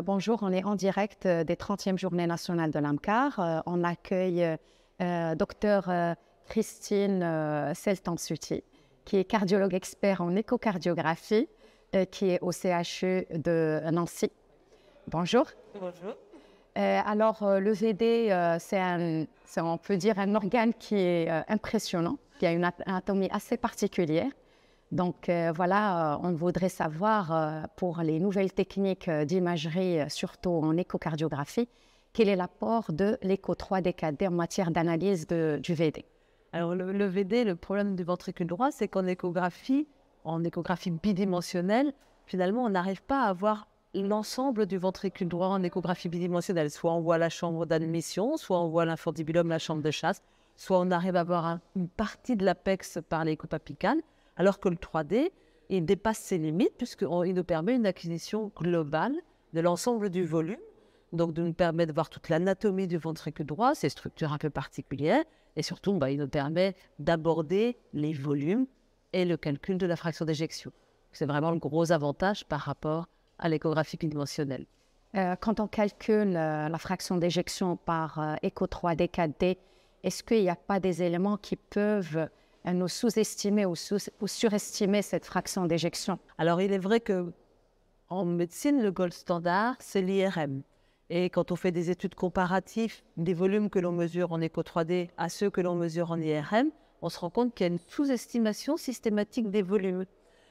Bonjour, on est en direct des 30e journées nationales de l'AMCAR. On accueille Dr Christine Seltansuti, qui est cardiologue expert en échocardiographie, qui est au CHU de Nancy. Bonjour. Bonjour. Le VD, on peut dire, un organe qui est impressionnant, qui a une anatomie assez particulière. Donc voilà, on voudrait savoir pour les nouvelles techniques d'imagerie, surtout en échocardiographie, quel est l'apport de l'écho 3D 4D en matière d'analyse du VD. Alors le VD, le problème du ventricule droit, c'est qu'en échographie bidimensionnelle, finalement, on n'arrive pas à voir l'ensemble du ventricule droit en échographie bidimensionnelle. Soit on voit la chambre d'admission, soit on voit l'infundibulum, la chambre de chasse, soit on arrive à voir une partie de l'apex par l'écho apical, alors que le 3D, il dépasse ses limites puisqu'il nous permet une acquisition globale de l'ensemble du volume, donc de nous permettre de voir toute l'anatomie du ventricule droit, ses structures un peu particulières, et surtout, il nous permet d'aborder les volumes et le calcul de la fraction d'éjection. C'est vraiment le gros avantage par rapport à l'échographie bidimensionnelle. Quand on calcule la fraction d'éjection par écho 3D 4D, est-ce qu'il n'y a pas des éléments qui peuvent nous sous-estimer ou surestimer cette fraction d'éjection? Alors, il est vrai qu'en médecine, le gold standard, c'est l'IRM. Et quand on fait des études comparatives des volumes que l'on mesure en écho 3D à ceux que l'on mesure en IRM, on se rend compte qu'il y a une sous-estimation systématique des volumes.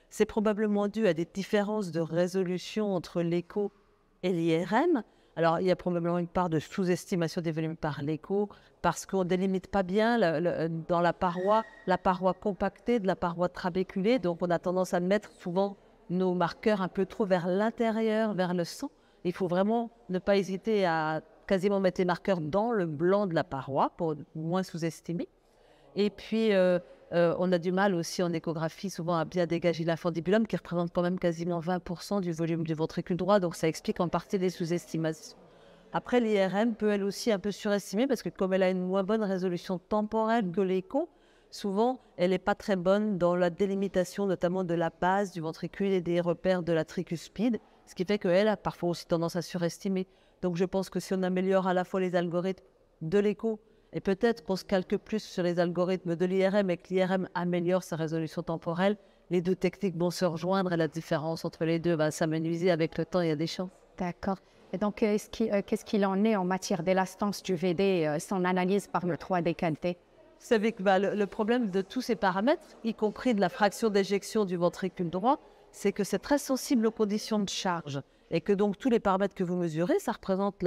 C'est probablement dû à des différences de résolution entre l'écho et l'IRM. Alors, il y a probablement une part de sous-estimation des volumes par l'écho, parce qu'on ne délimite pas bien dans la paroi compactée de la paroi trabéculée. Donc, on a tendance à mettre souvent nos marqueurs un peu trop vers l'intérieur, vers le sang. Il faut vraiment ne pas hésiter à quasiment mettre les marqueurs dans le blanc de la paroi pour moins sous-estimer. Et puis, on a du mal aussi en échographie souvent à bien dégager l'infundibulum qui représente quand même quasiment 20% du volume du ventricule droit. Donc, ça explique en partie les sous-estimations. Après, l'IRM peut elle aussi un peu surestimer parce que comme elle a une moins bonne résolution temporelle que l'écho, souvent, elle n'est pas très bonne dans la délimitation notamment de la base du ventricule et des repères de la tricuspide, ce qui fait qu'elle a parfois aussi tendance à surestimer. Donc je pense que si on améliore à la fois les algorithmes de l'écho et peut-être qu'on se calque plus sur les algorithmes de l'IRM et que l'IRM améliore sa résolution temporelle, les deux techniques vont se rejoindre et la différence entre les deux va s'amenuiser avec le temps, il y a des chances. D'accord. Et donc, qu'est-ce qu'il en est en matière d'élastance du VD, son analyse par le 3D 4D? Vous savez que le problème de tous ces paramètres, y compris de la fraction d'éjection du ventricule droit, c'est que c'est très sensible aux conditions de charge et que donc tous les paramètres que vous mesurez, ça représente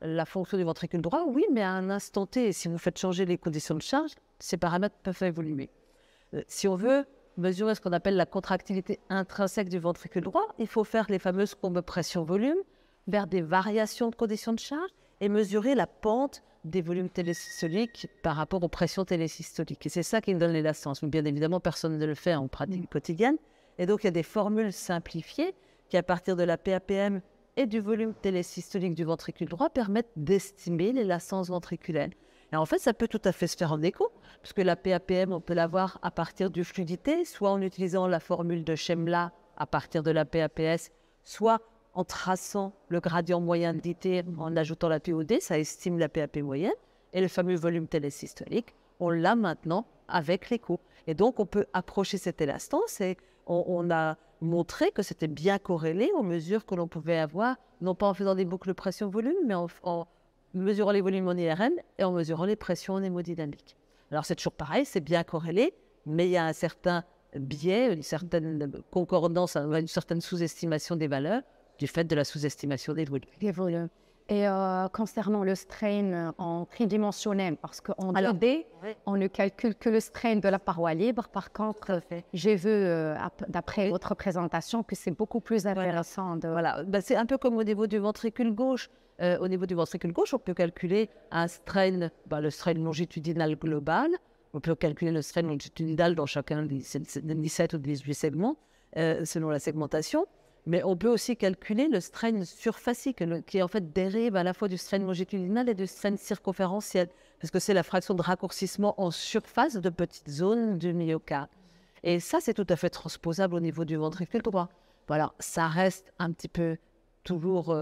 la fonction du ventricule droit, oui, mais à un instant T, et si vous faites changer les conditions de charge, ces paramètres peuvent évoluer. Si on veut mesurer ce qu'on appelle la contractilité intrinsèque du ventricule droit, il faut faire les fameuses courbes pression-volume, vers des variations de conditions de charge et mesurer la pente des volumes télésystoliques par rapport aux pressions télésystoliques. Et c'est ça qui nous donne l'élastance. Mais bien évidemment, personne ne le fait en pratique quotidienne. Et donc, il y a des formules simplifiées qui, à partir de la PAPM et du volume télésystolique du ventricule droit, permettent d'estimer l'élastance ventriculaire. Et en fait, ça peut tout à fait se faire en écho, puisque la PAPM, on peut l'avoir à partir du fluidité, soit en utilisant la formule de Shemla à partir de la PAPS, soit en traçant le gradient moyen d'IT en ajoutant la POD, ça estime la PAP moyenne, et le fameux volume télésystolique, on l'a maintenant avec l'écho. Et donc, on peut approcher cette élastance et on a montré que c'était bien corrélé aux mesures que l'on pouvait avoir, non pas en faisant des boucles pression-volume, mais en mesurant les volumes en IRM et en mesurant les pressions en hémodynamique. Alors, c'est toujours pareil, c'est bien corrélé, mais il y a un certain biais, une certaine concordance, une certaine sous-estimation des valeurs, du fait de la sous-estimation des volumes. Et concernant le strain en tridimensionnel, parce qu'en 2D, on ne calcule que le strain de la paroi libre. Par contre, j'ai vu, d'après votre présentation, que c'est beaucoup plus intéressant. Voilà. C'est un peu comme au niveau du ventricule gauche. Au niveau du ventricule gauche, on peut calculer un strain, le strain longitudinal global. On peut calculer le strain longitudinal dans chacun des 17 ou 18 segments, selon la segmentation. Mais on peut aussi calculer le strain surfacique, qui en fait dérive à la fois du strain longitudinal et du strain circonférentiel, parce que c'est la fraction de raccourcissement en surface de petites zones du myocarde. Et ça, c'est tout à fait transposable au niveau du ventricule droit. Voilà, ça reste un petit peu toujours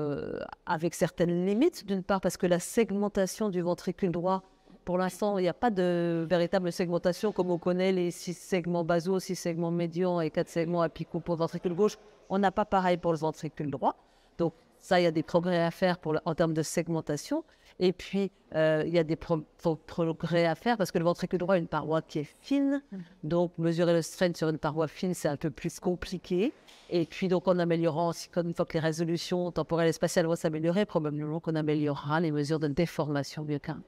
avec certaines limites, d'une part parce que la segmentation du ventricule droit, pour l'instant, il n'y a pas de véritable segmentation comme on connaît les 6 segments basaux, 6 segments médians et 4 segments apicaux pour le ventricule gauche. On n'a pas pareil pour le ventricule droit. Donc ça, il y a des progrès à faire en termes de segmentation. Et puis, il y a des progrès à faire parce que le ventricule droit a une paroi qui est fine. Donc, mesurer le strain sur une paroi fine, c'est un peu plus compliqué. Et puis, donc, en améliorant, une fois que les résolutions temporelles et spatiales vont s'améliorer, probablement qu'on améliorera les mesures de déformation biochimique.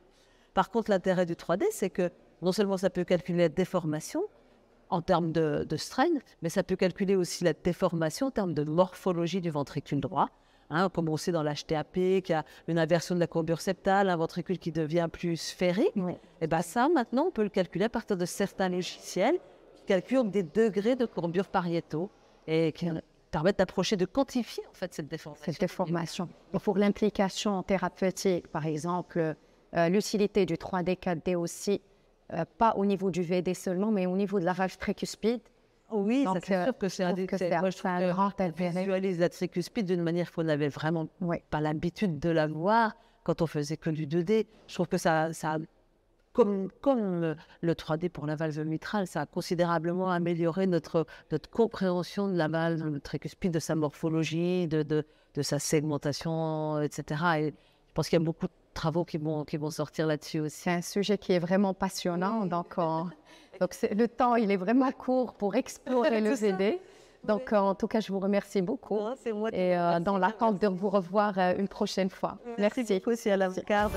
Par contre, l'intérêt du 3D, c'est que non seulement ça peut calculer la déformation en termes de strain, mais ça peut calculer aussi la déformation en termes de morphologie du ventricule droit. Comme on sait dans l'HTAP, qui a une inversion de la courbure septale, un ventricule qui devient plus sphérique. Oui. Et bien ça, maintenant, on peut le calculer à partir de certains logiciels qui calculent des degrés de courbure pariétaux et qui permettent d'approcher, de quantifier en fait cette déformation. Pour l'implication thérapeutique, par exemple, l'utilité du 3D, 4D aussi, pas au niveau du VD seulement, mais au niveau de la valve tricuspide. Oui, c'est sûr que c'est un grand intérêt. On visualise la tricuspide d'une manière qu'on n'avait vraiment pas l'habitude de la voir quand on faisait que du 2D. Je trouve que ça comme le 3D pour la valve mitrale, ça a considérablement amélioré notre compréhension de la valve tricuspide, de sa morphologie, de sa segmentation, etc. Et je pense qu'il y a beaucoup de travaux qui vont sortir là-dessus aussi. C'est un sujet qui est vraiment passionnant, donc le temps, il est vraiment court pour explorer le VD. Donc, en tout cas, je vous remercie beaucoup. C'est moi et dans l'attente de vous revoir une prochaine fois. Merci beaucoup, Ciala Picarde.